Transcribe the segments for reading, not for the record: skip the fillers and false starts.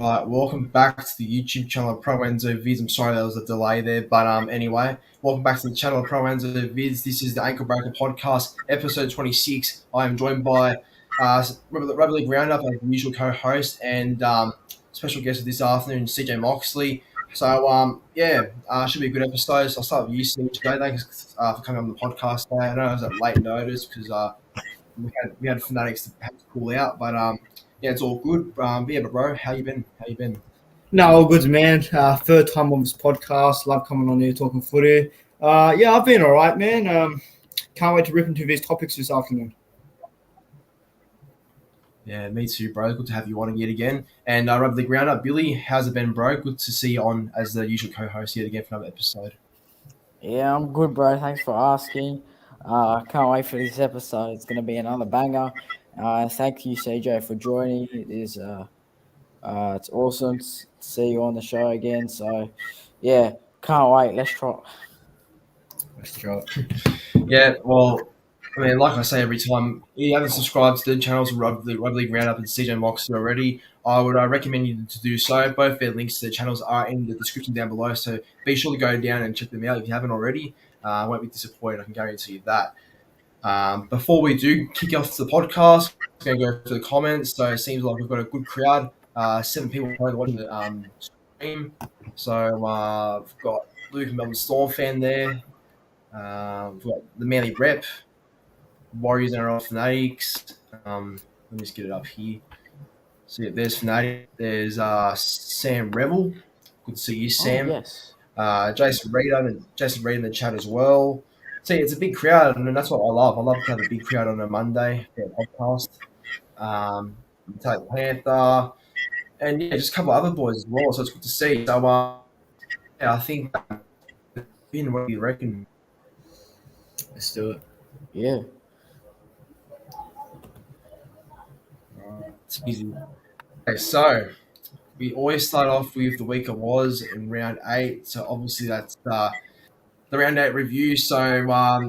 Right, welcome back to the YouTube channel of Pro Enzo Vidz. I'm sorry there was a delay there, but anyway, welcome back to the channel of Pro Enzo Vidz. This is the Ankle Breaker Podcast, episode 26. I am joined by Rugby League Round Up, as the usual co-host, and special guest this afternoon, CJ Moxley. So should be a good episode. So I'll start with you, CJ. Thanks for coming on the podcast today. I know it was at late notice because we had fanatics to have to call out, but yeah, it's all good. But bro, how you been? No, all good, man. Third time on this podcast. Love coming on here talking footy. Yeah, I've been all right, man. Can't wait to rip into these topics this afternoon. Yeah, me too, bro. Good to have you on yet again. And Rugby League Round Up, Billy, how's it been, bro? Good to see you on as the usual co-host yet again for another episode. Yeah, I'm good, bro. Thanks for asking. Can't wait for this episode. It's going to be another banger. Thank you, CJ, for joining. It's awesome to see you on the show again. So, yeah, can't wait. Let's try. Yeah, well, I mean, like I say every time, if you haven't subscribed to the channels of Rugby League Round Up and CJ Moxley already, I would recommend you to do so. Both their links to the channels are in the description down below, so be sure to go down and check them out if you haven't already. I won't be disappointed, I can guarantee you that. Before we do kick off the podcast, we're going to go through the comments. So it seems like we've got a good crowd. 7 people watching the stream. So we've got Luke and Melbourne Storm fan there. We've got the Manly Rep, Warriors and our Fanatics. Let me just get it up here. So yeah, there's Fanatic. There's Sam Rebel. Good to see you, Sam. Oh, yes. Jason Reed in the chat as well. See, it's a big crowd, and that's what I love. I love to have a big crowd on a Monday for a podcast. Take Panther, and yeah, just a couple of other boys as well. So it's good to see. So yeah, I think Ben, what do you reckon? Let's do it. Yeah. It's easy. Okay, so we always start off with the week it was in round 8. So obviously that's the round 8 review. So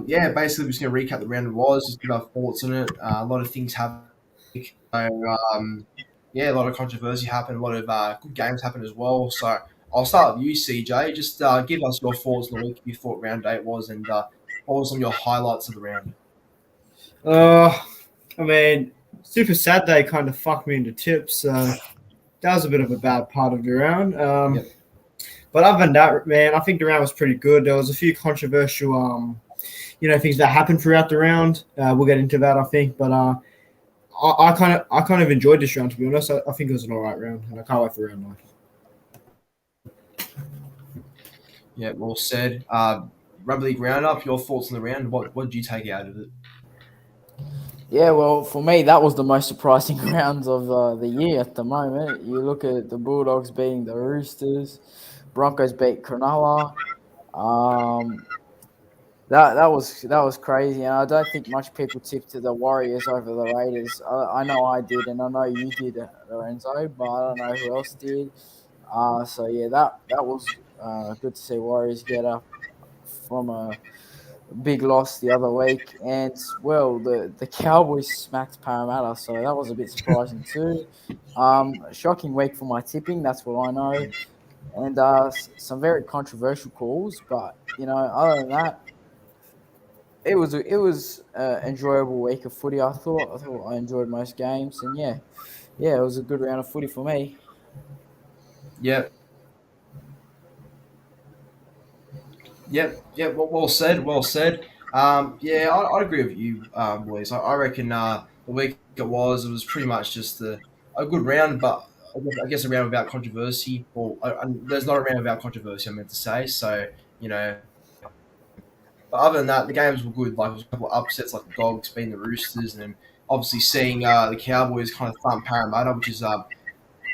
basically we're just going to recap the round it was, just give our thoughts on it. A lot of things happened. So a lot of controversy happened. A lot of good games happened as well. So I'll start with you, CJ. Just give us your thoughts on the week you thought round 8 was, and what were some of your highlights of the round? I mean, super sad they kind of fucked me into tips. That was a bit of a bad part of the round. Yep. But other than that, man, I think the round was pretty good. There was a few controversial, things that happened throughout the round. We'll get into that, I think. But I kind of enjoyed this round, to be honest. I think it was an all right round, and I can't wait for round 9. Yeah, well said. Rugby League Round Up, your thoughts on the round? What did you take out of it? Yeah, well, for me, that was the most surprising rounds of the year at the moment. You look at the Bulldogs beating the Roosters, Broncos beat Cronulla. That was crazy, and I don't think much people tipped the Warriors over the Raiders. I know I did, and I know you did, Lorenzo, but I don't know who else did. So yeah, that was good to see Warriors get up from a big loss the other week, and well, the Cowboys smacked Parramatta, so that was a bit surprising too. Shocking week for my tipping, that's what I know, and some very controversial calls, but other than that, it was enjoyable week of footy. I thought I enjoyed most games, and yeah, it was a good round of footy for me. Yep. Well said. I agree with you, boys. I reckon the week it was pretty much just a good round, but I guess a round without controversy. Or there's not a round without controversy, I meant to say. So but other than that, the games were good. Like there was a couple of upsets, like the Dogs beating the Roosters, and then obviously seeing the Cowboys kind of thump Parramatta, which is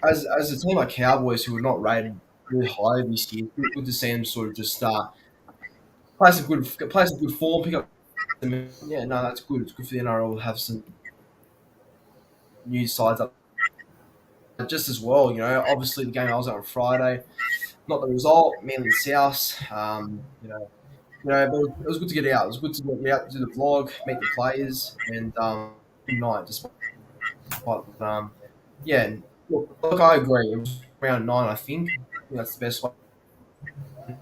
as a team like Cowboys who were not rated really high this year. Good to see them sort of just play some good form, pick up. Yeah, no, that's good. It's good for the NRL to have some new sides up just as well. Obviously the game I was at on Friday, not the result, mainly the South. But it was good to get out. It was good to get out, do the vlog, meet the players, and good night. Despite, yeah, look, I agree. It was round 9, I think. That's the best way to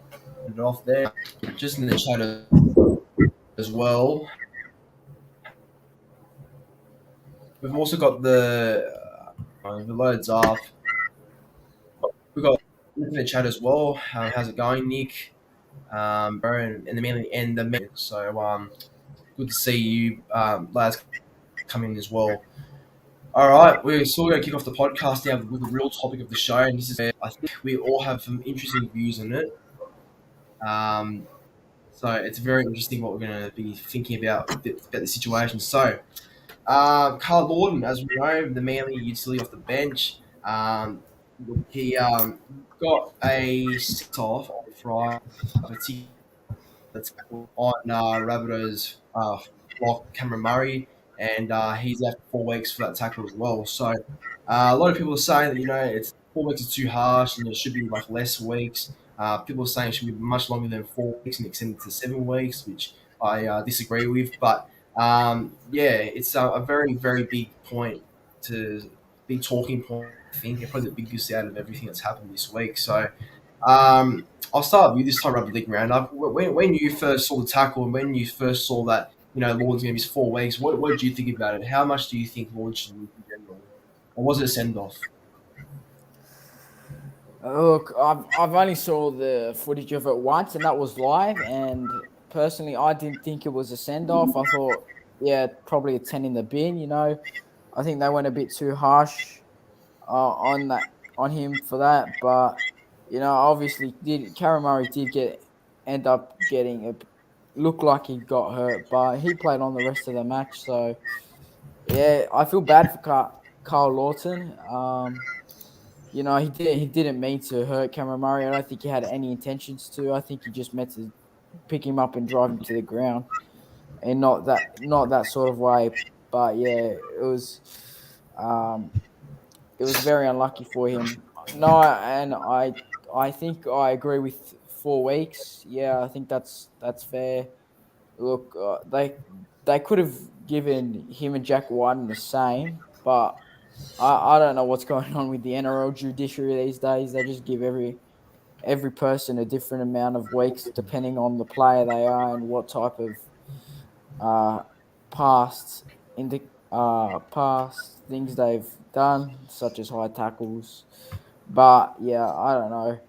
end it off there. Just in the chat as well. We've also got the loads off. We've got in the chat as well. How's it going, Nick? Bro, and the man. So good to see you, lads, come in as well. All right, we're still going to kick off the podcast now with the real topic of the show, and this is where I think we all have some interesting views on it. So it's very interesting what we're going to be thinking about the situation. So, Carl Lawton, as we know, the Manly utility off the bench. He got a sit off on Friday on Rabbitohs block Cameron Murray, and he's left 4 weeks for that tackle as well. So a lot of people are saying that it's 4 weeks is too harsh and it should be like less weeks. People are saying it should be much longer than 4 weeks and extended to 7 weeks, which I disagree with. But it's a very, very big point big talking point, I think, and probably the biggest out of everything that's happened this week. So I'll start with you this time, Rugby League Round Up. When you first saw the tackle and when you first saw that, Lord's going to miss 4 weeks, what did you think about it? How much do you think Lord should miss in general? Or was it a send-off? Look, I've only saw the footage of it once, and that was live. And personally, I didn't think it was a send-off. I thought, probably a 10 in the bin. I think they went a bit too harsh on him for that. But obviously, Cameron Murray did end up getting looked like he got hurt, but he played on the rest of the match. So I feel bad for Carl Lawton. He didn't mean to hurt Cameron Murray. I don't think he had any intentions to. I think he just meant to pick him up and drive him to the ground, and not that sort of way. But it was very unlucky for him. No, and I think I agree with 4 weeks. Yeah, I think that's fair. Look, they could have given him and Jack Whiten the same, but I don't know what's going on with the NRL judiciary these days. They just give every person a different amount of weeks depending on the player they are and what type of past things they've done, such as high tackles. But I don't know.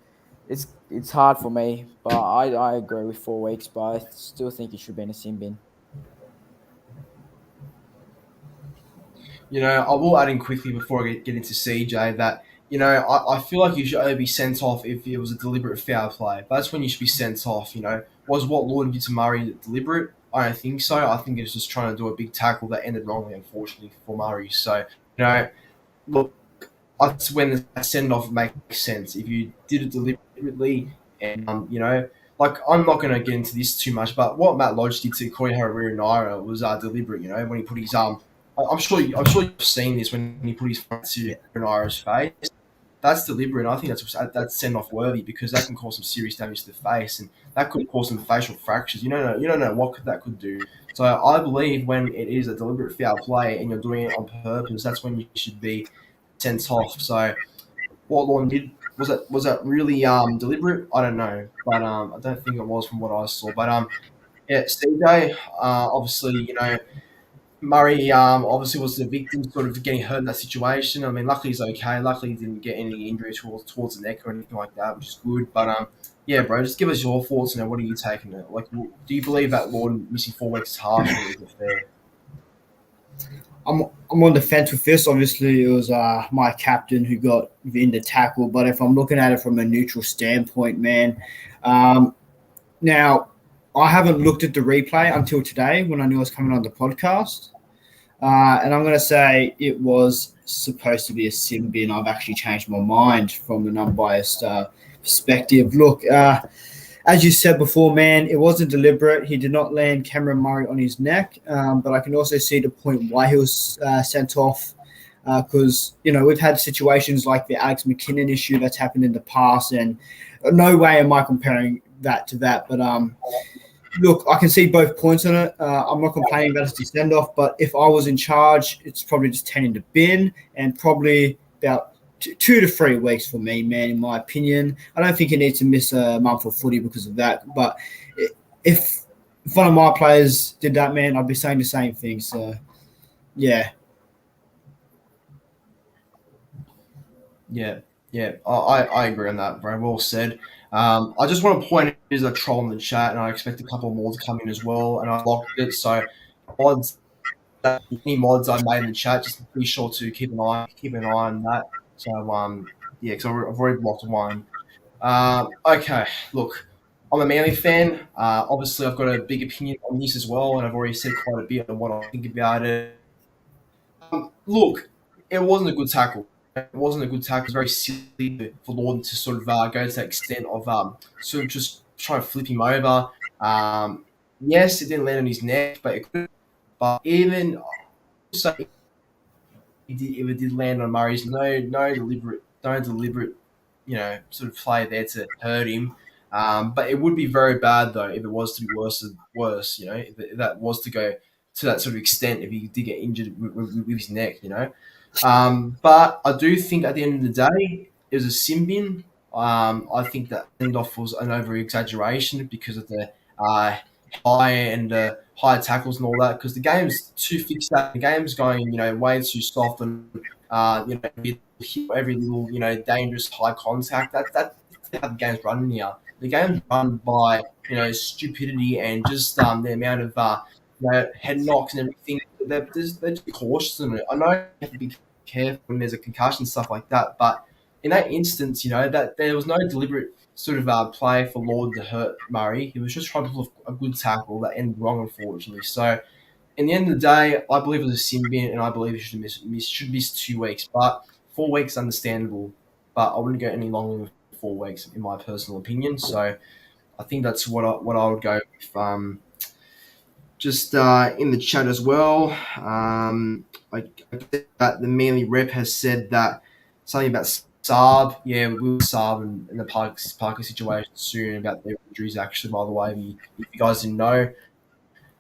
It's hard for me, but I agree with 4 weeks, but I still think it should be in a sin bin. I will add in quickly before I get into CJ that, I feel like you should only be sent off if it was a deliberate foul play. That's when you should be sent off, Was what Lawton did to Murray deliberate? I don't think so. I think it was just trying to do a big tackle that ended wrongly, unfortunately, for Murray. So, look, that's when the send-off makes sense. If you did it deliberately and, I'm not going to get into this too much, but what Matt Lodge did to Corey Hariri-Naira was deliberate, when he put his arm. I'm sure you've seen this when he put his front to Naira's face. That's deliberate, and I think that's send-off worthy because that can cause some serious damage to the face, and that could cause some facial fractures. You don't know what that could do. So I believe when it is a deliberate foul play and you're doing it on purpose, that's when you should be sent off. So what Lawton did was that really deliberate? I don't know, but I don't think it was from what I saw. But CJ, obviously, Murray obviously was the victim, sort of getting hurt in that situation. I mean, luckily he's okay. Luckily he didn't get any injury towards the neck or anything like that, which is good. But bro, just give us your thoughts on what are you taking it? Like, do you believe that Lawton missing 4 weeks is harsh or is it fair? I'm on the fence with this. Obviously, it was my captain who got in the tackle. But if I'm looking at it from a neutral standpoint, man, now I haven't looked at the replay until today when I knew I was coming on the podcast. And I'm going to say it was supposed to be a sin bin. I've actually changed my mind from an unbiased perspective. Look, as you said before, man, it wasn't deliberate. He did not land Cameron Murray on his neck. But I can also see the point why he was sent off because, we've had situations like the Alex McKinnon issue that's happened in the past. And no way am I comparing that to that. But look, I can see both points on it. I'm not complaining about it's a send-off, but if I was in charge, it's probably just 10 in the bin and probably about 2 to 3 weeks for me, man. In my opinion, I don't think he needs to miss a month of footy because of that. But if one of my players did that, man, I'd be saying the same thing. So yeah. Yeah, I agree on that. Very well said. I just want to point out there's a troll in the chat, and I expect a couple more to come in as well. And I locked it, so mods, any mods I made in the chat, just be sure to keep an eye on that. So yeah, because I've already blocked one. Okay, look, I'm a Manly fan. Obviously, I've got a big opinion on this as well, and I've already said quite a bit on what I think about it. Look, it wasn't a good tackle. It wasn't a good tackle. It was very silly for Lorden to sort of go to that extent of sort of just trying to flip him over. Yes, it didn't land on his neck, but it could. But even so, if it did land on Murray's, no deliberate, sort of play there to hurt him. But it would be very bad though if it was to be worse. If that was to go to that sort of extent, if he did get injured with his neck. But I do think at the end of the day, it was a sin bin. I think that end off was an over exaggeration because of the higher tackles and all that. Because the game's too fixed up. The game's going, way too soft and every little, dangerous high contact. That's how the game's running here. The game's run by stupidity and just the amount of head knocks and everything. They're just cautious in it. I know you have to be careful when there's a concussion and stuff like that, but in that instance, that there was no deliberate sort of play for Lord to hurt Murray. He was just trying to pull a good tackle that ended wrong, unfortunately. So, in the end of the day, I believe it was a sin bin, and I believe he should miss 2 weeks. But 4 weeks, understandable. But I wouldn't go any longer than 4 weeks, in my personal opinion. So, I think that's what I would go with. Just in the chat as well, I that the Manly rep has said that something about Saab. Yeah, we'll Saab in the Parker situation soon about their injuries. Actually, by the way, if you guys didn't know.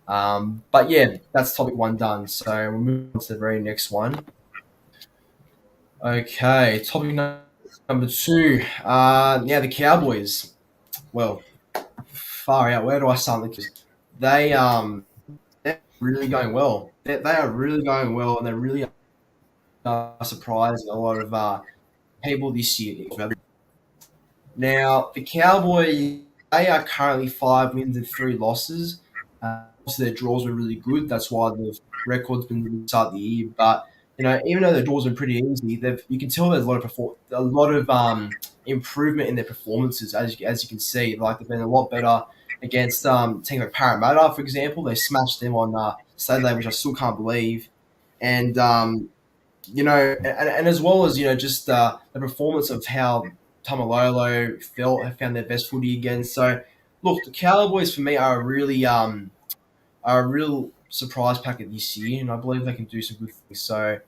But yeah, that's topic 1 done. So we'll move on to the very next one. Okay, topic number 2. Now the Cowboys. Well, far out. Where do I start? They're really going well. They are really going well, and they're really surprising a lot of people this year. Now, the Cowboys, they are currently 5 wins and 3 losses. So their draws were really good. That's why the record's been really start the year. But even though their draws have been pretty easy, you can tell there's a lot of improvement in their performances. As you can see, like they've been a lot better against teams like Parramatta, for example. They smashed them on Saturday, which I still can't believe. And and as well as just the performance of how Tamalolo found their best footy again. So, look, the Cowboys for me are a real surprise packet this year, and I believe they can do some good things. So,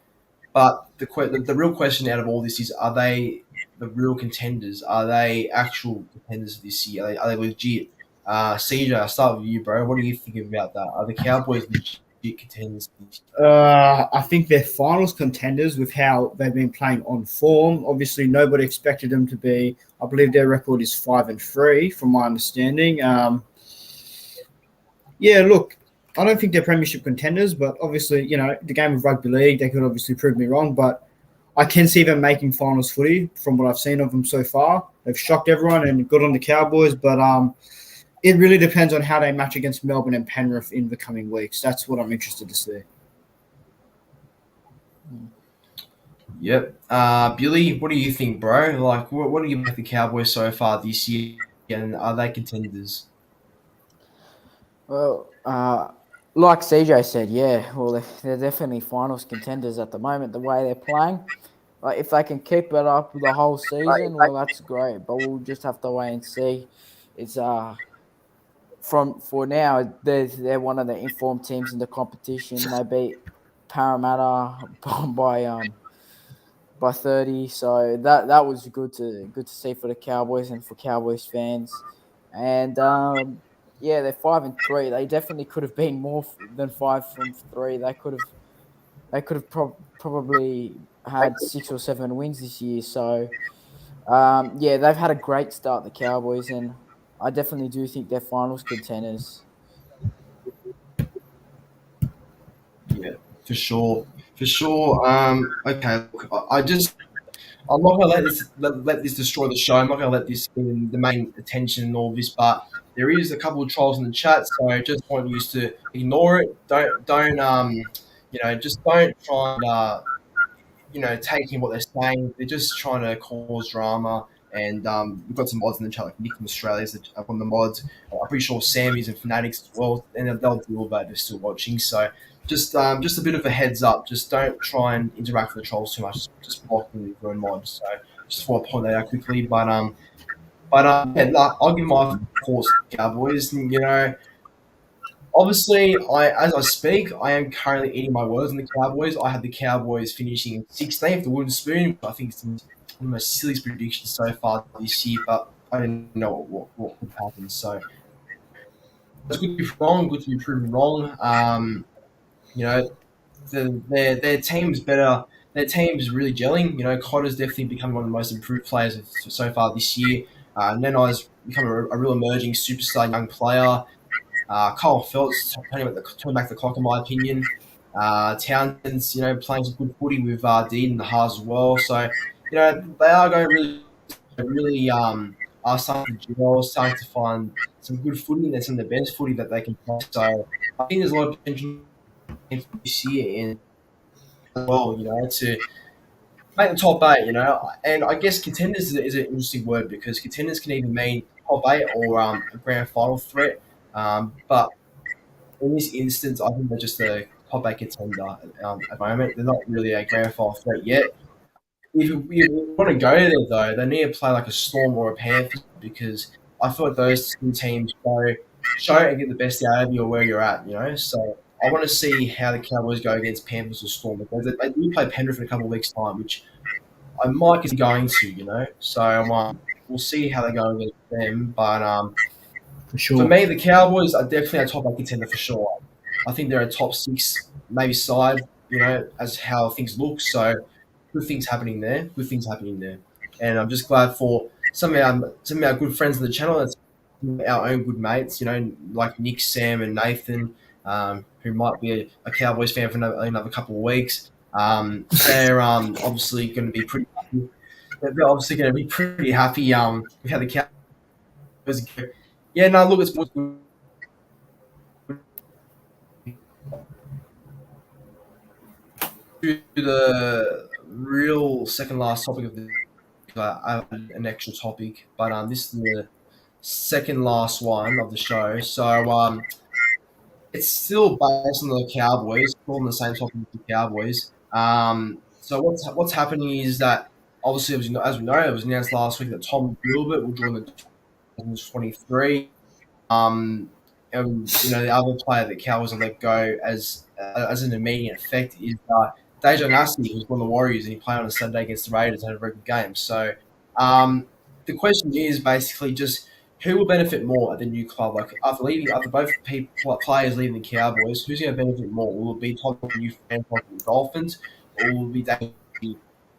but the real question out of all this is: are they the real contenders? Are they actual contenders this year? Are they legit? CJ, I'll start with you, bro. What do you think about that? Are the Cowboys legit contenders? I think they're finals contenders with how they've been playing on form. Obviously, nobody expected them to be. I believe their record is 5-3, from my understanding. Yeah, look, I don't think they're premiership contenders, but obviously, the game of rugby league, they could obviously prove me wrong, but I can see them making finals footy from what I've seen of them so far. They've shocked everyone and good on the Cowboys, but it really depends on how they match against Melbourne and Penrith in the coming weeks. That's what I'm interested to see. Yep. Billy, what do you think, bro? Like, what do you think the Cowboys so far this year, and are they contenders? Well, like CJ said, yeah. Well, they're definitely finals contenders at the moment. The way they're playing, like if they can keep it up the whole season, well, that's great. But we'll just have to wait and see. It's for now, they're one of the informed teams in the competition. They beat Parramatta by 30, so that was good to see for the Cowboys and for Cowboys fans. And yeah, they're 5-3. They definitely could have been more than 5 from 3. They could have probably had 6 or 7 wins this year. So, yeah, they've had a great start, the Cowboys, and I definitely do think they're finals contenders. Yeah, for sure, for sure. Okay, look, I'm not gonna let this destroy the show. I'm not gonna let this get in the main attention and all this, but there is a couple of trolls in the chat, so I just want you to ignore it. Just don't try and taking what they're saying. They're just trying to cause drama. And we've got some mods in the chat, like Nick from Australia is one of the mods. I'm pretty sure Sammy's and Fanatics as well, and they'll deal with that if they're still watching. So just a bit of a heads up. Just don't try and interact with the trolls too much. Just block them with your own mods. So just want to point that out quickly. I'll give my thoughts to the Cowboys. And, obviously, as I speak, I am currently eating my words on the Cowboys. I had the Cowboys finishing 16th, the wooden spoon. I think it's one of the most silliest predictions so far this year, but I didn't know what would happen. So it's good to be wrong, good to be proven wrong. Their team's better. Their team's really gelling. Cotter's definitely becoming one of the most improved players so far this year. Nenai's become a real emerging superstar young player. Kyle Phelps turning back the clock, in my opinion. Townsend's, playing some good footy with Dean and the Haas as well. So, they are going really are starting to gel, starting to find some good footy and some of the best footy that they can play. So, I think there's a lot of potential this year and as well, to make the top eight, and I guess contenders is an interesting word because contenders can either mean top eight or a grand final threat. But in this instance, I think they're just a top eight contender at the moment. They're not really a grand final threat yet. If you want to go there, though, they need to play like a Storm or a Panthers because I feel like those two teams show and get the best out of you or where you're at, So I want to see how the Cowboys go against Panthers or Storm because they do play Penrith in a couple of weeks' time, which I might be going to, So we'll see how they go against them. But For sure. for me, the Cowboys are definitely a top eight contender for sure. I think they're a top six, maybe side, as how things look. So good things happening there. Good things happening there. And I'm just glad for some of our good friends on the channel, that's our own good mates, like Nick, Sam, and Nathan, who might be a Cowboys fan for another couple of weeks. They're obviously going to be pretty happy. They're obviously going to be pretty happy with how the Cowboys go. Yeah, no, look, it's to the real second last topic of the. I have an extra topic, but this is the second last one of the show. So it's still based on the Cowboys, still on the same topic as the Cowboys. So what's happening is that obviously, as we know, it was announced last week that Tom Gilbert will join the 2023. The other player that Cowboys will let go as an immediate effect is Dejan Nasty, who's on the Warriors and he played on a Sunday against the Raiders and had a very good game. So the question is basically just who will benefit more at the new club? Like after both players leaving the Cowboys, who's going to benefit more? Will it be Todd, the new fan like the Dolphins, or will it be Dejan,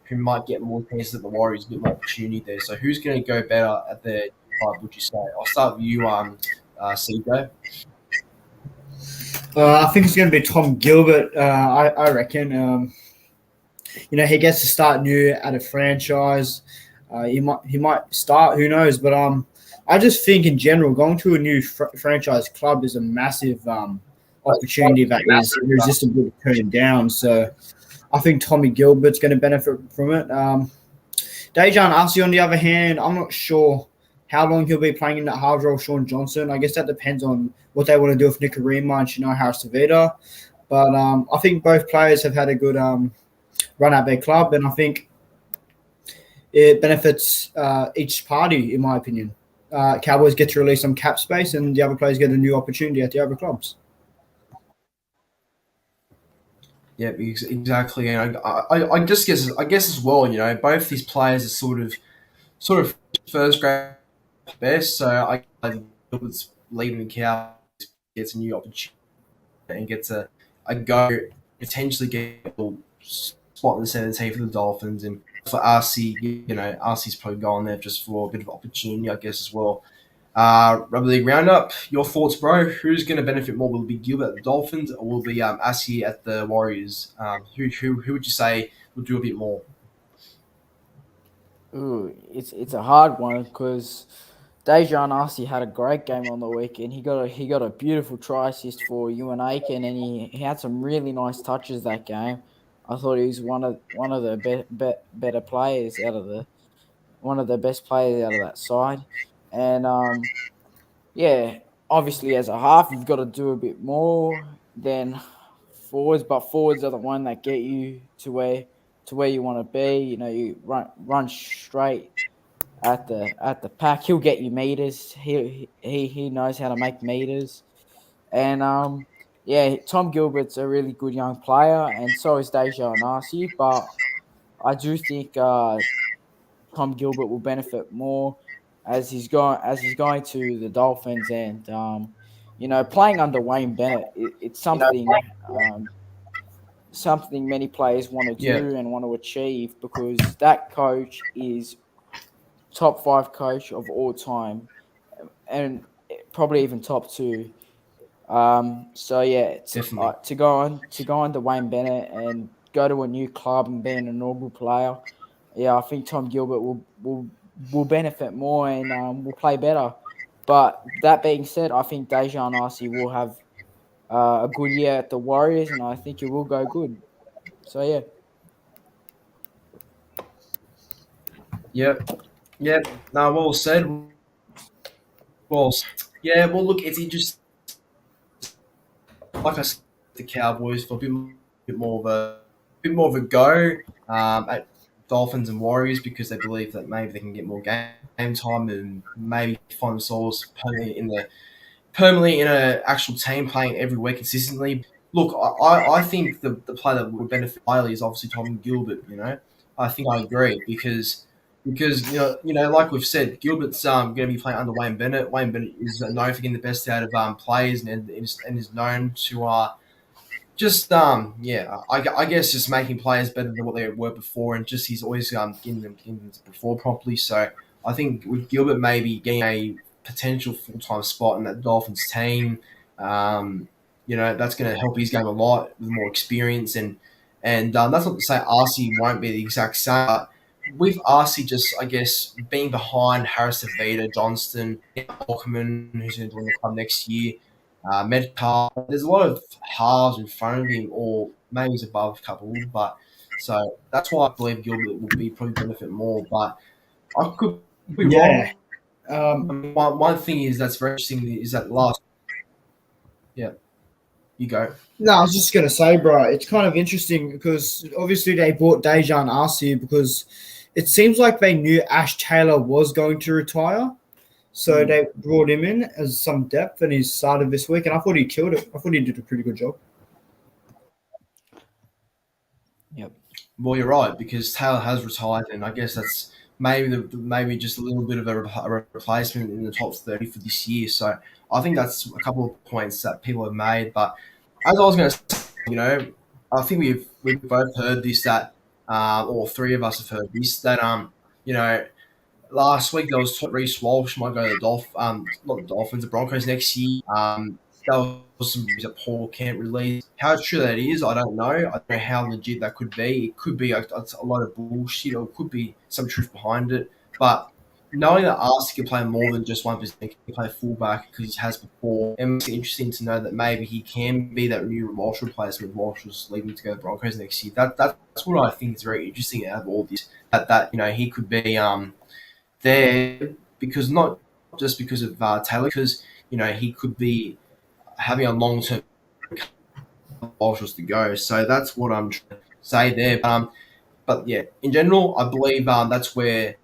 who might get more chances at the Warriors, a bit more opportunity there? So who's going to go better at the club? Would you say? I'll start with you, CJ. I think it's going to be Tom Gilbert. I reckon. He gets to start new at a franchise. He might start. Who knows? But I just think in general, going to a new franchise club is a massive opportunity that is irresistible to turn down. So I think Tommy Gilbert's going to benefit from it. Dejan Arce, on the other hand, I'm not sure how long he'll be playing in that halves role, Sean Johnson. I guess that depends on what they want to do with Nicarima and Chino Harris-Tavita. But I think both players have had a good run at their club, and I think it benefits each party, in my opinion. Cowboys get to release some cap space, and the other players get a new opportunity at the other clubs. Yeah, exactly. And I just guess as well, both these players are sort of first grade best. So I was leaving the Cowboys gets a new opportunity and gets a go, potentially get spot in the 17 for the Dolphins, and for RC, RC's probably going there just for a bit of opportunity, I guess, as well. Rugby League Roundup, your thoughts, bro? Who's going to benefit more? Will it be Gilbert at the Dolphins, or will it be Asi at the Warriors? Who would you say will do a bit more? Ooh, it's a hard one because Dejan Arce had a great game on the weekend. He got a beautiful try assist for Ewan Aiken, and he had some really nice touches that game. I thought he was one of the better players out of the one of the best players out of that side, and yeah, obviously as a half you've got to do a bit more than forwards, but forwards are the one that get you to where you want to be. You know, you run straight at the pack. He'll get you meters. He knows how to make meters, and yeah, Tom Gilbert's a really good young player, and so is Deja Anasi. But I do think Tom Gilbert will benefit more as he's going to the Dolphins, and playing under Wayne Bennett, it's You know, something many players want to yeah, do and want to achieve because that coach is top five coach of all time, and probably even top two. So yeah, it's, definitely. to go on to Wayne Bennett and go to a new club and be an inaugural player. Yeah, I think Tom Gilbert will benefit more and will play better. But that being said, I think Dejan Arce will have a good year at the Warriors, and I think it will go good. So yeah. Yep, yep. No, well said. Well, yeah. Well, look, it's just like I said, the Cowboys for a bit more of a go at Dolphins and Warriors because they believe that maybe they can get more game time and maybe find themselves permanently in an actual team playing every week consistently. Look, I think the player that would benefit highly is obviously Tom Gilbert. I think I agree because like we've said, Gilbert's going to be playing under Wayne Bennett. Wayne Bennett is known for getting the best out of players and is known to I guess just making players better than what they were before, and just he's always getting them to perform properly. So I think with Gilbert maybe getting a potential full time spot in that Dolphins team, that's going to help his game a lot with more experience, and that's not to say RC won't be the exact same. But with RC just I guess being behind Harris Avita, Johnston, Walkerman, who's going to join the club next year. Metcalf. There's a lot of halves in front of him, or maybe he's above a couple. But so that's why I believe Gilbert will be probably benefit more. But I could be Yeah. wrong. One thing is that's very interesting is that last. Yeah, you go. No, I was just gonna say, bro, it's kind of interesting because obviously they bought Dejan Arce because it seems like they knew Ash Taylor was going to retire. So they brought him in as some depth, and he started this week, and I thought he killed it. I thought he did a pretty good job. Yep. Well, you're right because Taylor has retired, and I guess that's maybe just a little bit of a replacement in the top 30 for this year. So I think that's a couple of points that people have made. But as I was going to say, I think we've both heard this that all three of us have heard this that last week there was talk Reece Walsh might go to the not the Dolphins, the Broncos next year. That was some news that Paul can't release. How true that is, I don't know. I don't know how legit that could be. It could be a lot of bullshit, or it could be some truth behind it. But knowing that Arce can play more than just 1%, he can play fullback because he has before. It makes it interesting to know that maybe he can be that new Walsh replacement. Walsh was leaving to go to the Broncos next year. That's what I think is very interesting out of all this. That he could be there because not just because of Taylor, because he could be having a long term options to go. So that's what I'm trying to say there. But yeah, in general, I believe that's where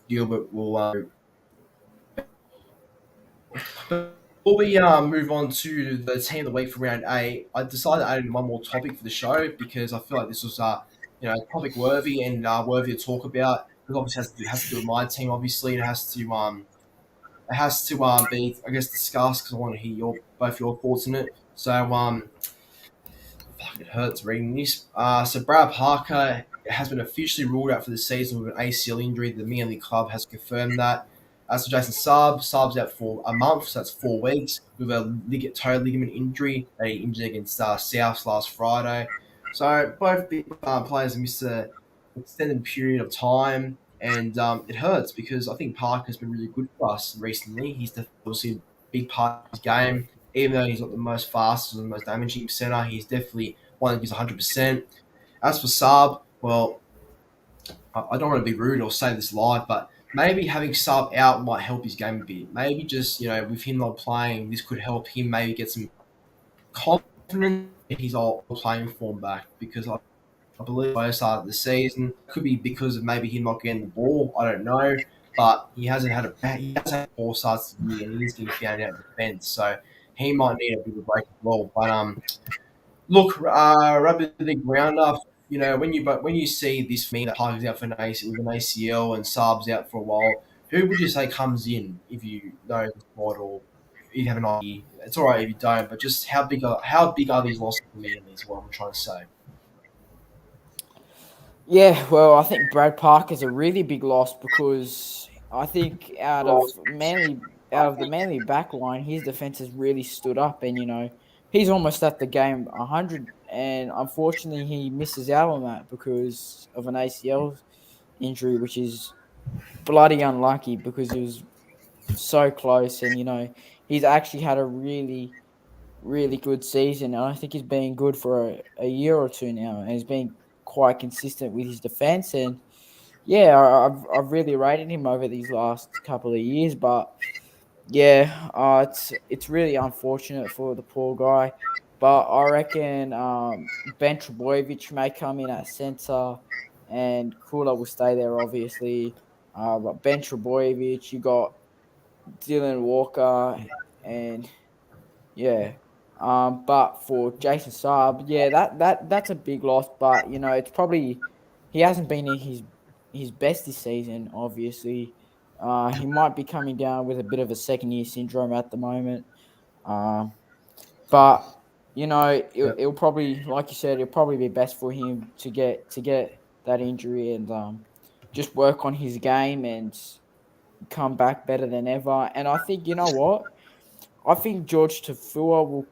Gilbert will. Before we move on to the team of the week for round eight, I decided to add in one more topic for the show because I feel like this was topic worthy and worthy to talk about. Because obviously has to do with my team. Obviously, it has to be, I guess, discussed because I want to hear both your thoughts on it. So, it hurts reading this. So Brad Parker has been officially ruled out for the season with an ACL injury. The Manly club has confirmed that. As for Jason Saab's out for a month, so that's 4 weeks, with a toe ligament injury that he injured against Souths last Friday. So both big players have missed an extended period of time, and it hurts because I think Parker's been really good for us recently. He's obviously a big part of his game. Even though he's not the most fast or the most damaging centre, he's definitely one that gives 100%. As for Saab, well, I don't want to be rude or say this live, but maybe having Saab out might help his game a bit. Maybe just, with him not playing, this could help him maybe get some confidence in his old playing form back, because I believe by the start of the season, could be because of maybe him not getting the ball. I don't know, but he hasn't had poor starts to the year, and he's getting found out in defence, so he might need a bit of a break as well. But look, Rugby League Round Up. When you see this for me that Parker's out for an ACL and Saab's out for a while, who would you say comes in if you know the squad or if you have an idea? It's all right if you don't, but just how big are these losses for me? Is what I'm trying to say. Yeah, well, I think Brad Parker's a really big loss because I think out of the Manly back line, his defense has really stood up, and he's almost at the game 100, and unfortunately he misses out on that because of an ACL injury, which is bloody unlucky because he was so close, and he's actually had a really really good season, and I think he's been good for a year or two now, and he's been quite consistent with his defense. And yeah, I've really rated him over these last couple of years, but yeah, it's really unfortunate for the poor guy. But I reckon Ben Trebojevic may come in at centre, and Kula will stay there, obviously. But Ben Trebojevic, you got Dylan Walker, and yeah. But for Jason Saab, yeah, that's a big loss. But it's probably he hasn't been in his best this season. Obviously, he might be coming down with a bit of a second year syndrome at the moment. Um, but it'll probably, like you said, it'll probably be best for him to get that injury and just work on his game and come back better than ever. And I think what. I think George Tafua will.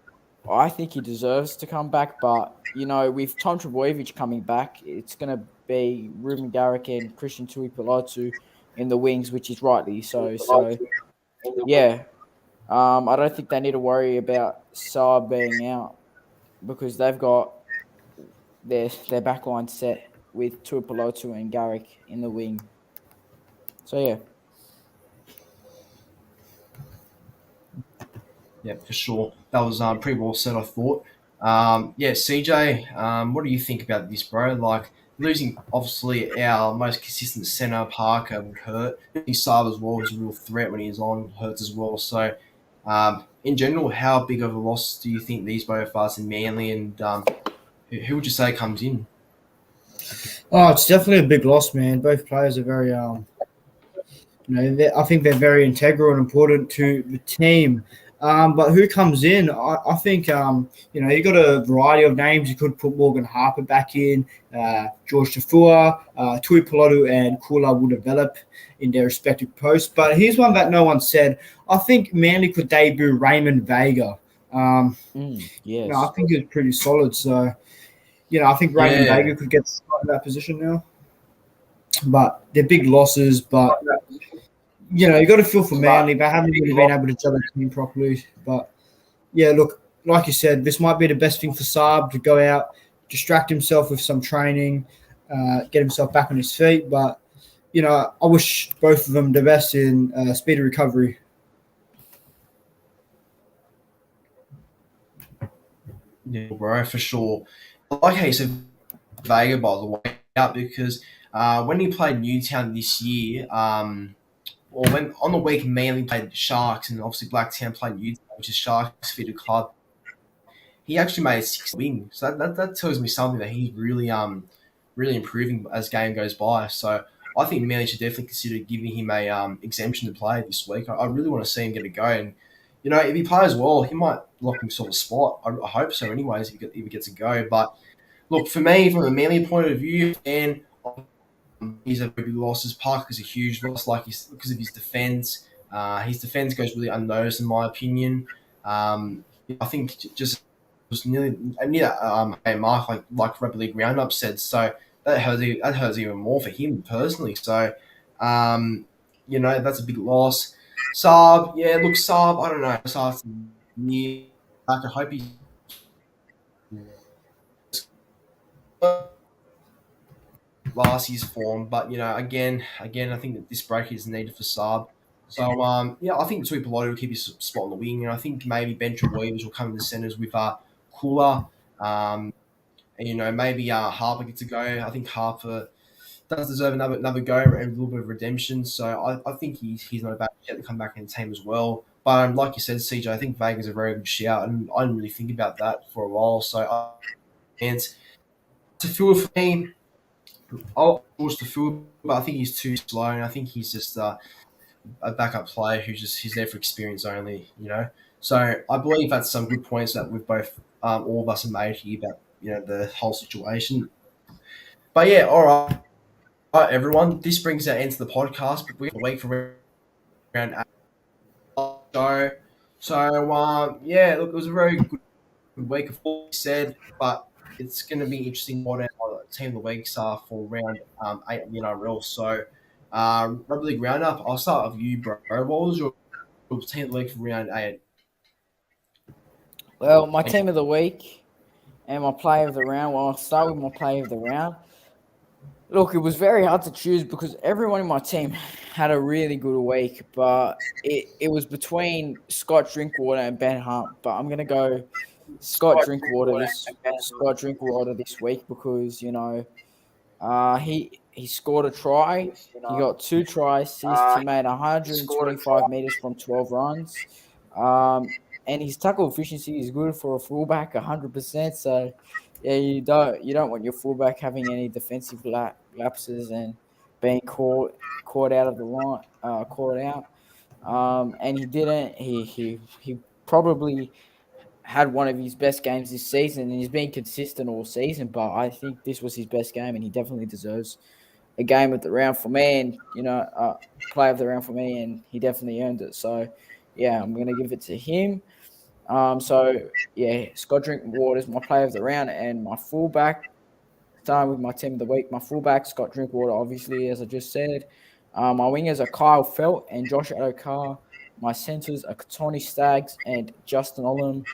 I think he deserves to come back, but with Tom Trebojevic coming back, it's going to be Ruben Garrick and Christian Tuipulotu in the wings, which is rightly so. So yeah, I don't think they need to worry about Saab being out because they've got their backline set with Tuipulotu and Garrick in the wing. So yeah. Yeah, for sure. That was pretty well said, I thought. Yeah, CJ, what do you think about this, bro? Like, losing, obviously, our most consistent centre, Parker, would hurt. Losing Saab as well was a real threat when he was on, hurts as well. So, in general, how big of a loss do you think these both are in Manly, and who would you say comes in? Oh, it's definitely a big loss, man. Both players are very, I think they're very integral and important to the team. But who comes in? I think, you got a variety of names. You could put Morgan Harper back in, George Tafua, Tui Pilotu and Kula will develop in their respective posts. But here's one that no one said. I think Manly could debut Raymond Vega. Yes. I think he's pretty solid. So, I think Raymond Vega could get in that position now. But they're big losses, but you got to feel for Manly. They haven't really been able to gel the team properly. But, yeah, look, like you said, this might be the best thing for Saab to go out, distract himself with some training, get himself back on his feet. But, I wish both of them the best in speedy recovery. Yeah, bro, for sure. I like how you said Vega, by the way, out because when he played Newtown this year, when on the week Manly played Sharks and obviously Blacktown played Newtown, which is Sharks' fitted club, he actually made 6 wings. So that tells me something that he's really improving as game goes by. So I think Manly should definitely consider giving him a exemption to play this week. I really want to see him get a go, and if he plays well, he might lock himself a spot. I hope so, anyways, if he gets a go. But look, for me, from a Manly point of view, and he's a very big loss. His Parker's a huge loss, because of his defence. His defence goes really unnoticed, in my opinion. I think just was near a mark like Rugby League Round Up said. So that hurts even more for him personally. So, that's a big loss. Saab, yeah, look, Saab, I don't know. Saab's near. I hope he last year's form, but again, I think that this break is needed for Saab. So I think Tui Peloti will keep his spot on the wing, and I think maybe Bench Williams will come in the centres with Kula, and maybe Harper gets a go. I think Harper does deserve another go and a little bit of redemption. So I think he's not a bad yet to come back in the team as well. But like you said, CJ, I think Vega's a very good shout, and I didn't really think about that for a while. So and to fill for me, I'll push the field, but I think he's too slow, and I think he's just a backup player he's there for experience only. So I believe that's some good points that we've both all of us have made here about the whole situation. But yeah, all right, everyone. This brings our end to the podcast. But we have a week for around 8. Yeah, look, it was a very good week of what we said, but it's going to be interesting what our team of the weeks are for round 8 of the NRL. So, Rugby League Roundup, I'll start with you, bro. What was your team of the week for round 8? Well, my team of the week and my player of the round. Well, I'll start with my player of the round. Look, it was very hard to choose because everyone in my team had a really good week, but it was between Scott Drinkwater and Ben Hunt. But I'm gonna go Scott Drinkwater this week because he scored a try. He got 2 try assists. He made 125 meters from 12 runs. And his tackle efficiency is good for a fullback, 100%. So yeah, you don't want your fullback having any defensive lapses and being caught out of the line, caught out. And he didn't. He probably had one of his best games this season, and he's been consistent all season. But I think this was his best game, and he definitely deserves a game of the round for me, and play of the round for me, and he definitely earned it. So yeah, I'm gonna give it to him. Scott Drinkwater is my player of the round, and my fullback. Starting with my team of the week, my fullback Scott Drinkwater, obviously, as I just said. My wingers are Kyle Felt and Josh Adokar. My centres are Tony Staggs and Justin Olam.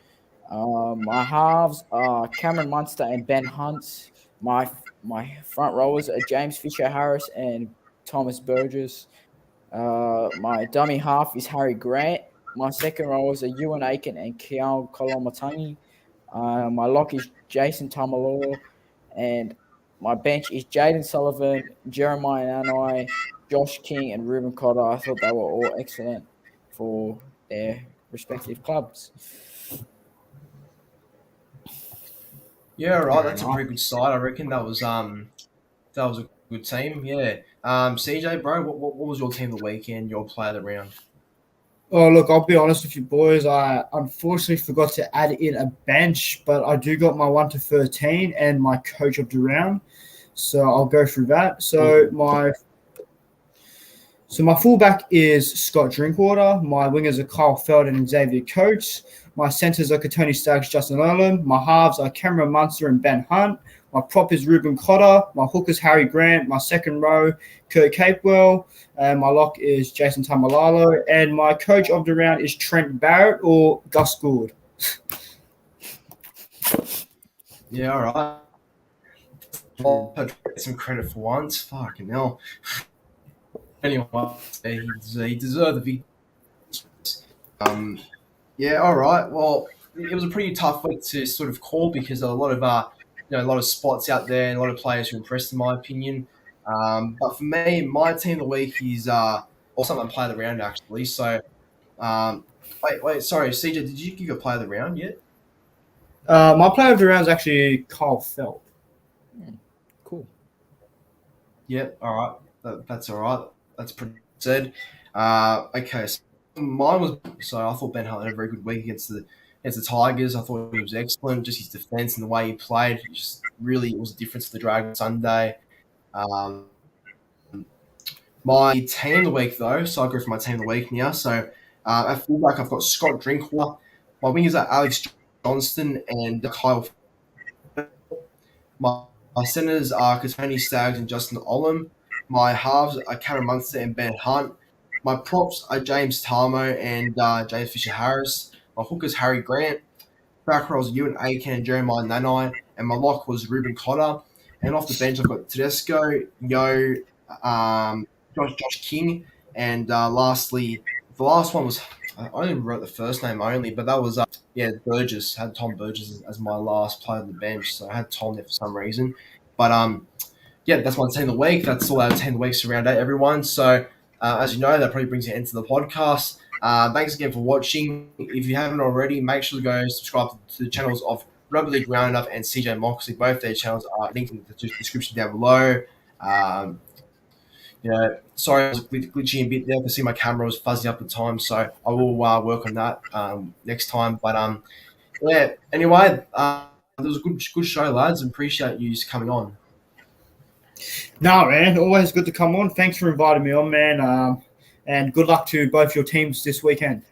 My halves are Cameron Munster and Ben Hunt. My front rowers are James Fisher Harris and Thomas Burgess. My dummy half is Harry Grant. My second rowers are Ewan Aiken and Keal Kolomatangi. My lock is Jason Tamalolo. And my bench is Jaden Sullivan, Jeremiah Nanai, Josh King, and Ruben Cotter. I thought they were all excellent for their respective clubs. Yeah, right. That's a pretty good side. I reckon that was a good team. Yeah. CJ, bro, what was your team of the weekend? Your player of the round? Oh, look, I'll be honest with you, boys. I unfortunately forgot to add in a bench, but I do got my 1 to 13 and my coach of the round. So I'll go through that. So my fullback is Scott Drinkwater. My wingers are Kyle Felden and Xavier Coates. My centres are Tony Staggs, Justin Olam. My halves are Cameron Munster and Ben Hunt. My prop is Ruben Cotter. My hook is Harry Grant. My second row, Kurt Capewell. And my lock is Jason Tamalalo. And my coach of the round is Trent Barrett or Gus Gould. Yeah, all right. Well, get some credit for once. Fucking hell. Anyway, he deserved the victory. Yeah, all right. Well, it was a pretty tough week to sort of call because there were a lot of spots out there and a lot of players who impressed, in my opinion. But for me, my team of the week is also my player of the round actually. So, sorry, CJ, did you give your player of the round yet? My player of the round is actually Kyle Felt. Cool. Yeah, all right. That's all right. That's pretty said. Okay. mine was so I thought Ben Hunt had a very good week against the Tigers. I thought he was excellent. Just his defense and the way he played, just really it was a difference to the Dragons Sunday. Um, my team of the week though, so I'll go for my team of the week now. So at fullback, I've got Scott Drinkwater. My wingers are Alex Johnston and Kyle. My centers are Katoni Staggs and Justin Olam. My halves are Cameron Munster and Ben Hunt. My props are James Tarmo and James Fisher Harris. My hookers Harry Grant. Back rows Ewan Aiken and Jeremiah Nanai. And my lock was Ruben Cotter. And off the bench, I've got Tedesco, Yo, Josh King, and lastly, the last one was I only wrote the first name only, but that was Burgess. I had Tom Burgess as my last player on the bench, so I had Tom there for some reason. But that's my 10 of the week. That's all our 10 of the weeks around it, everyone. So as you know, that probably brings an end to the podcast. Thanks again for watching. If you haven't already, make sure to go subscribe to the channels of Rugby League Round Up and CJ Moxley. Both their channels are linked in the description down below. Sorry, I was glitchy a bit there. I can see my camera was fuzzy up at times, so I will work on that next time. But anyway, it was a good show, lads, and appreciate you coming on. No, man, always good to come on. Thanks for inviting me on, man. And good luck to both your teams this weekend.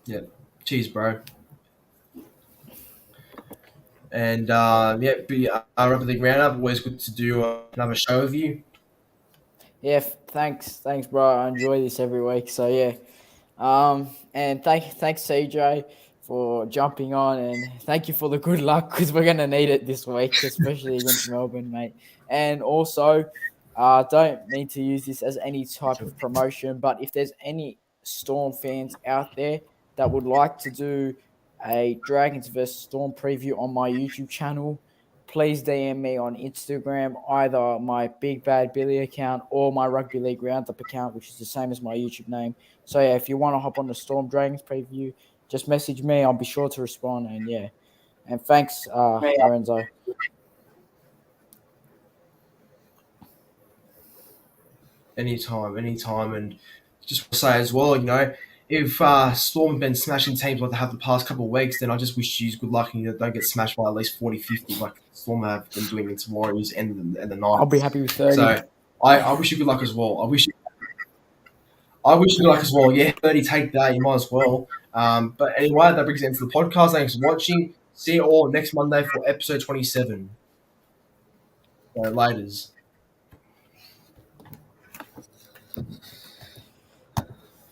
Yeah, cheers, bro. And Rugby League Roundup. Always good to do another show with you. Yeah, thanks, bro. I enjoy this every week. So yeah, and thanks CJ for jumping on, and thank you for the good luck because we're gonna need it this week, especially against Melbourne, mate. And also, don't mean to use this as any type of promotion, but if there's any Storm fans out there that would like to do a Dragons vs Storm preview on my YouTube channel, please DM me on Instagram, either my Big Bad Billy account or my Rugby League Roundup account, which is the same as my YouTube name. So yeah, if you want to hop on the Storm Dragons preview, just message me. I'll be sure to respond. And thanks, Lorenzo. Anytime, and just want to say as well, if Storm have been smashing teams like they have the past couple of weeks, then I just wish you good luck and you don't get smashed by at least 40, 50 like Storm have been doing against Warriors and the Knights. I'll be happy with 30. So I wish you good luck as well. I wish you good luck as well. Yeah, 30, take that. You might as well. But anyway, that brings it into the podcast. Thanks for watching. See you all next Monday for episode 27. So, laters.